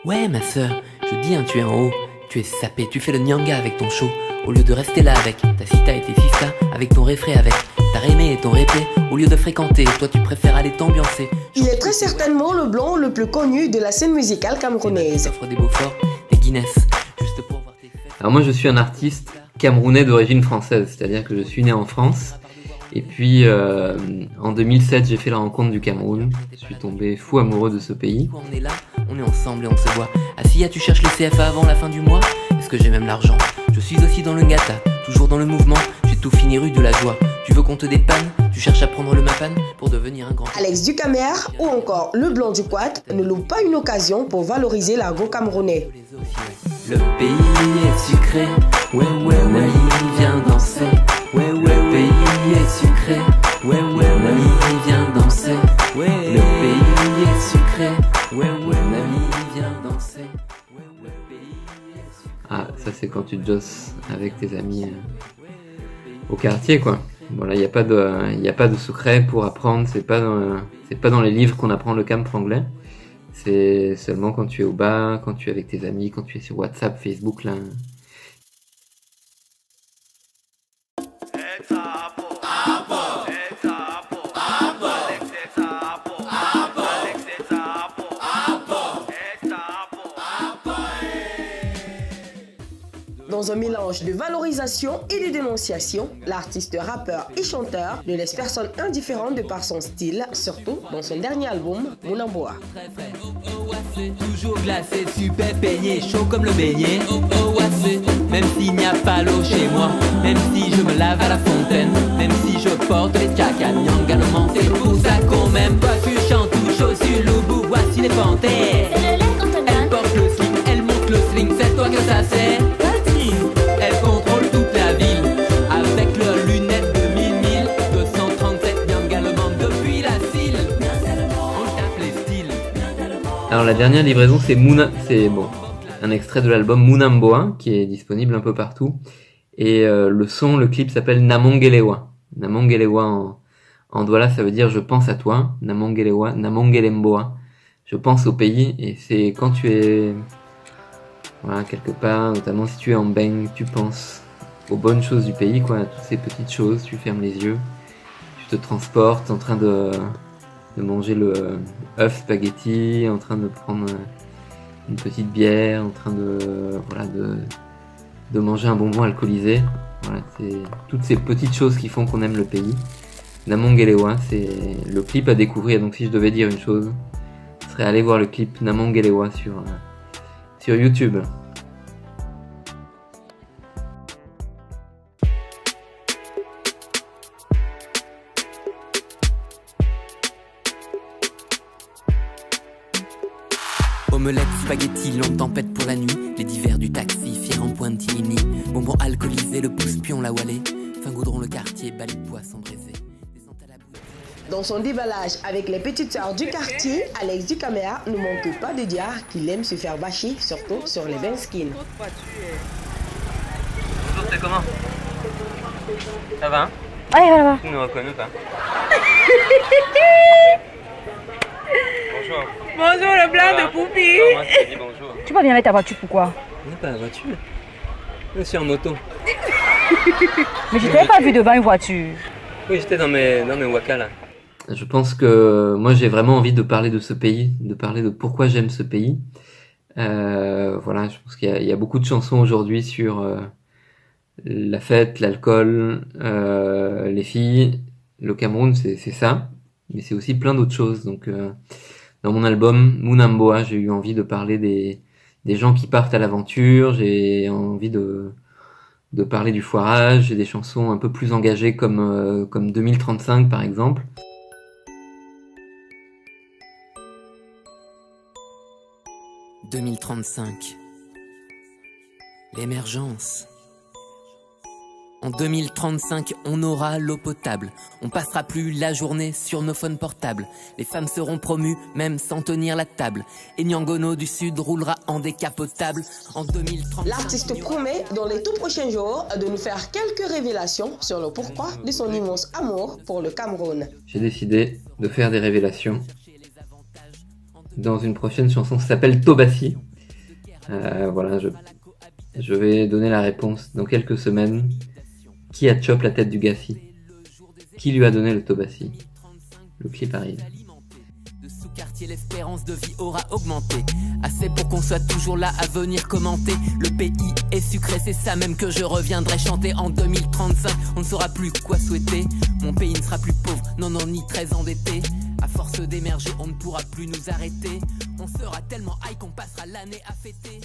Ouais ma sœur, je dis tu es en haut, tu es sapé, tu fais le nyanga avec ton show. Au lieu de rester là avec ta cita et tes fista, avec ton réfré avec ta rémé et ton répé. Au lieu de fréquenter, toi tu préfères aller t'ambiancer. Il est très certainement le blond le plus connu de la scène musicale camerounaise. T'offres des Beaufort, des Guinness, juste pour voir tes fesses. Alors moi je suis un artiste camerounais d'origine française, c'est-à-dire que je suis né en France. Et puis en 2007 j'ai fait la rencontre du Cameroun, je suis tombé fou amoureux de ce pays. On est là, on est ensemble et on se voit. Ah si tu cherches les CFA avant la fin du mois, est-ce que j'ai même l'argent? Je suis aussi dans le ngata, toujours dans le mouvement, j'ai tout fini rue de la joie. Tu veux qu'on te dépanne? Tu cherches à prendre le mapan pour devenir un grand... Alex Ducamer ou encore le blond du Quad ne loupe pas une occasion pour valoriser l'argot camerounais. Le pays est sucré, ouais ouais ouais, viens danser. Ouais ouais, le pays est sucré, ouais ouais, mamie viens danser. Ouais, le pays est sucré, ouais ouais, mamie viens danser. Ouais ouais, le pays est sucré. Ah, ça c'est quand tu josses avec tes amis au quartier quoi. Bon là, il n'y a pas de secret pour apprendre, c'est pas dans les livres qu'on apprend le camp anglais. C'est seulement quand tu es au bar, quand tu es avec tes amis, quand tu es sur WhatsApp, Facebook là. Dans un mélange de valorisation et de dénonciation, l'artiste rappeur et chanteur ne laisse personne indifférent de par son style, surtout dans son dernier album, Mounamboa. Toujours glacé, super peigné, chaud comme le beignet. Même s'il n'y a pas l'eau chez moi, même si je me lave à la fontaine, même si je porte les caca, nyangalement, c'est pour ça qu'on m'aime. Toi tu chantes tout chaud sur l'oubou, voici les panthères. Elle porte le sling, elle monte le sling, c'est toi que ça sert. Elle contrôle toute la ville avec leurs lunettes de 1000 237 nyangalement depuis la cile. On tape les styles. Alors la dernière livraison c'est un extrait de l'album Mounamboa qui est disponible un peu partout. Et le clip s'appelle Namongelewa. Namongelewa en Douala ça veut dire je pense à toi. Namongelewa, Namongelemboa. Je pense au pays et c'est quand tu es quelque part, notamment si tu es en bang, tu penses aux bonnes choses du pays, quoi, à toutes ces petites choses, tu fermes les yeux, tu te transportes en train de manger le œuf spaghetti, en train de prendre une petite bière, en train de manger un bonbon alcoolisé. Voilà, c'est toutes ces petites choses qui font qu'on aime le pays. Namongelewa, c'est le clip à découvrir, donc si je devais dire une chose, ce serait aller voir le clip Namongelewa sur YouTube. Omelette, spaghetti, longue tempête pour la nuit, les divers du taxi, fier en pointe Tigny, bonbons alcoolisés, le pouce-pion, la Wallet, fin goudron le quartier, balai de poisson braisé. Dans son déballage avec les petites sœurs du quartier, Alex Ducamer ne manque pas de dire qu'il aime se faire bâcher, surtout sur les vins skins. Bonjour, c'est comment? Ça va hein? Ouais, voilà. Tu me reconnais pas? Bonjour. Bonjour le blanc de Poupi. Non, moi je te dis bonjour. Tu peux bien mettre ta voiture, pourquoi? On n'est pas la voiture. Je suis en moto. Mais je t'avais pas vu devant une voiture. Oui, j'étais dans mes wakas là. Je pense que moi j'ai vraiment envie de parler de ce pays, de parler de pourquoi j'aime ce pays. Voilà, je pense qu'il y a beaucoup de chansons aujourd'hui sur la fête, l'alcool, les filles. Le Cameroun, c'est ça, mais c'est aussi plein d'autres choses. Donc dans mon album Mounamboa, j'ai eu envie de parler des gens qui partent à l'aventure. J'ai envie de parler du foirage. J'ai des chansons un peu plus engagées comme 2035 par exemple. « 2035. L'émergence. En 2035, on aura l'eau potable. On passera plus la journée sur nos phones portables. Les femmes seront promues, même sans tenir la table. Et Nyangono du Sud roulera en décapotable. En 2035... L'artiste promet, dans les tout prochains jours, de nous faire quelques révélations sur le pourquoi de son immense amour pour le Cameroun. J'ai décidé de faire des révélations dans une prochaine chanson qui s'appelle Tobassi. Voilà, je vais donner la réponse dans quelques semaines. Qui a chop la tête du Gassi? Qui lui a donné le Tobassi? Le clip arrive. De sous-quartier, l'espérance de vie aura augmenté. Assez pour qu'on soit toujours là à venir commenter. Le pays est sucré, c'est ça même que je reviendrai chanter. En 2035, on ne saura plus quoi souhaiter. Mon pays ne sera plus pauvre, non, ni très endetté. À force d'émerger, on ne pourra plus nous arrêter. On sera tellement high qu'on passera l'année à fêter.